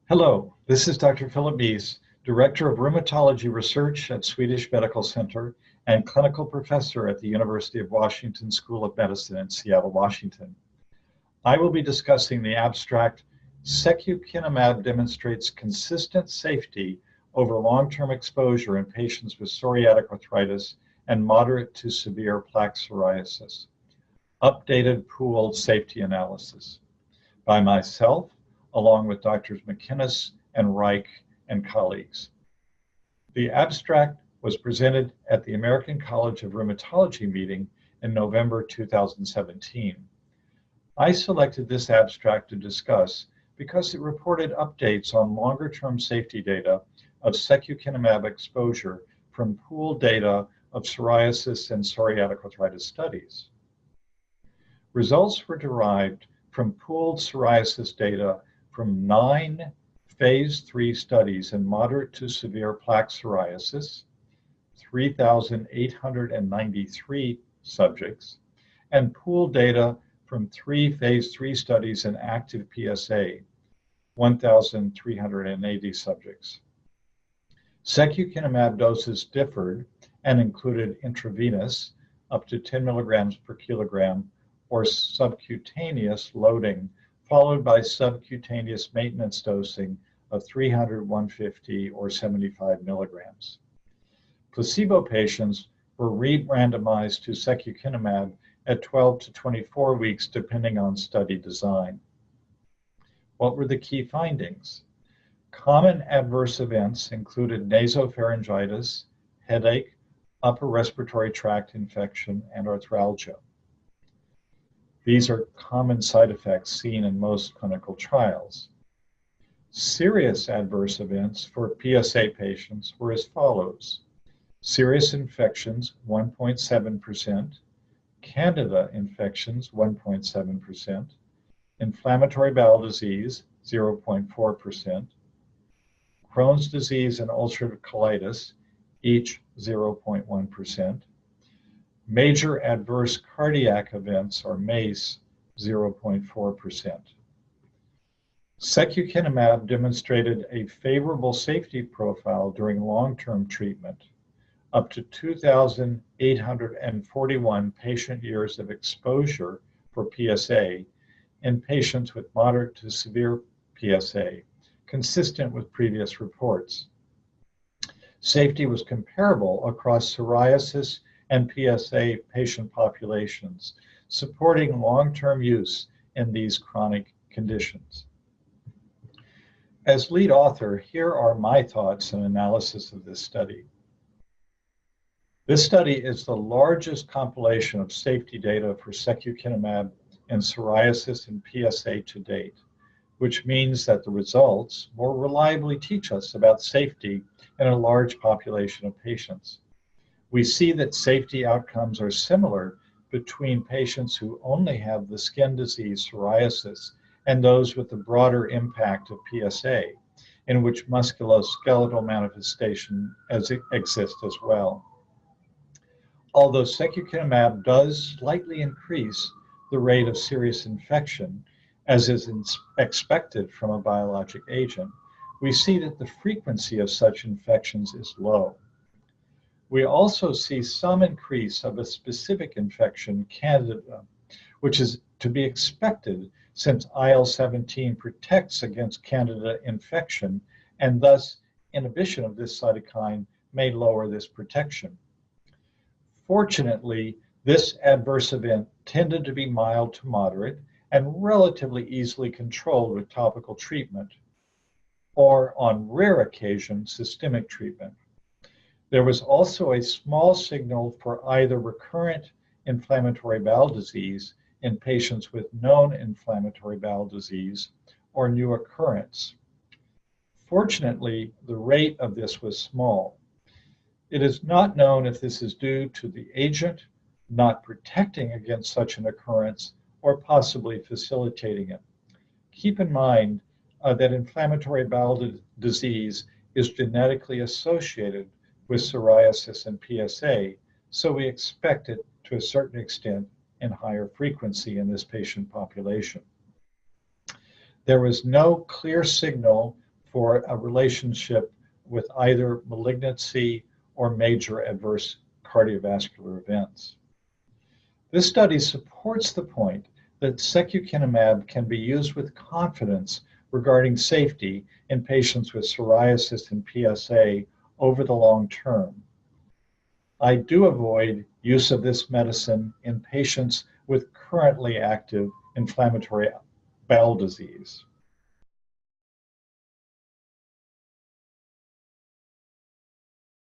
Hello, this is Dr. Philip Mease, Director of Rheumatology Research at Swedish Medical Center and Clinical Professor at the University of Washington School of Medicine in Seattle, Washington. I will be discussing the abstract, Secukinumab demonstrates consistent safety over long-term exposure in patients with psoriatic arthritis and moderate to severe plaque psoriasis. Updated pooled safety analysis by myself, along with Drs. McInnes and Reich and colleagues. The abstract was presented at the American College of Rheumatology meeting in November 2017. I selected this abstract to discuss because it reported updates on longer-term safety data of secukinumab exposure from pooled data of psoriasis and psoriatic arthritis studies. Results were derived from pooled psoriasis data from 9 phase 3 studies in moderate to severe plaque psoriasis, 3,893 subjects, and pooled data from 3 phase 3 studies in active PSA, 1,380 subjects. Secukinumab doses differed and included intravenous, up to 10 milligrams per kilogram, or subcutaneous loading, followed by subcutaneous maintenance dosing of 300, 150, or 75 milligrams. Placebo patients were re-randomized to secukinumab at 12 to 24 weeks, depending on study design. What were the key findings? Common adverse events included nasopharyngitis, headache, upper respiratory tract infection, and arthralgia. These are common side effects seen in most clinical trials. Serious adverse events for PSA patients were as follows: serious infections, 1.7%, Candida infections, 1.7%, inflammatory bowel disease, 0.4%, Crohn's disease and ulcerative colitis, each 0.1%, major adverse cardiac events, or MACE, 0.4%. Secukinumab demonstrated a favorable safety profile during long-term treatment. Up to 2,841 patient years of exposure for PSA in patients with moderate to severe PSA, consistent with previous reports. Safety was comparable across psoriasis and PSA patient populations, supporting long-term use in these chronic conditions. As lead author, here are my thoughts and analysis of this study. This study is the largest compilation of safety data for secukinumab in psoriasis and PSA to date, which means that the results more reliably teach us about safety in a large population of patients. We see that safety outcomes are similar between patients who only have the skin disease psoriasis and those with the broader impact of PSA, in which musculoskeletal manifestation exists as well. Although secukinumab does slightly increase the rate of serious infection, as is expected from a biologic agent, we see that the frequency of such infections is low. We also see some increase of a specific infection, Candida, which is to be expected since IL-17 protects against Candida infection, and thus inhibition of this cytokine may lower this protection. Fortunately, this adverse event tended to be mild to moderate and relatively easily controlled with topical treatment, or on rare occasions, systemic treatment. There was also a small signal for either recurrent inflammatory bowel disease in patients with known inflammatory bowel disease or new occurrence. Fortunately, the rate of this was small. It is not known if this is due to the agent not protecting against such an occurrence or possibly facilitating it. Keep in mind that inflammatory bowel disease is genetically associated with psoriasis and PSA, so we expect it to a certain extent in higher frequency in this patient population. There was no clear signal for a relationship with either malignancy or major adverse cardiovascular events. This study supports the point that secukinumab can be used with confidence regarding safety in patients with psoriasis and PSA over the long term. I do avoid use of this medicine in patients with currently active inflammatory bowel disease.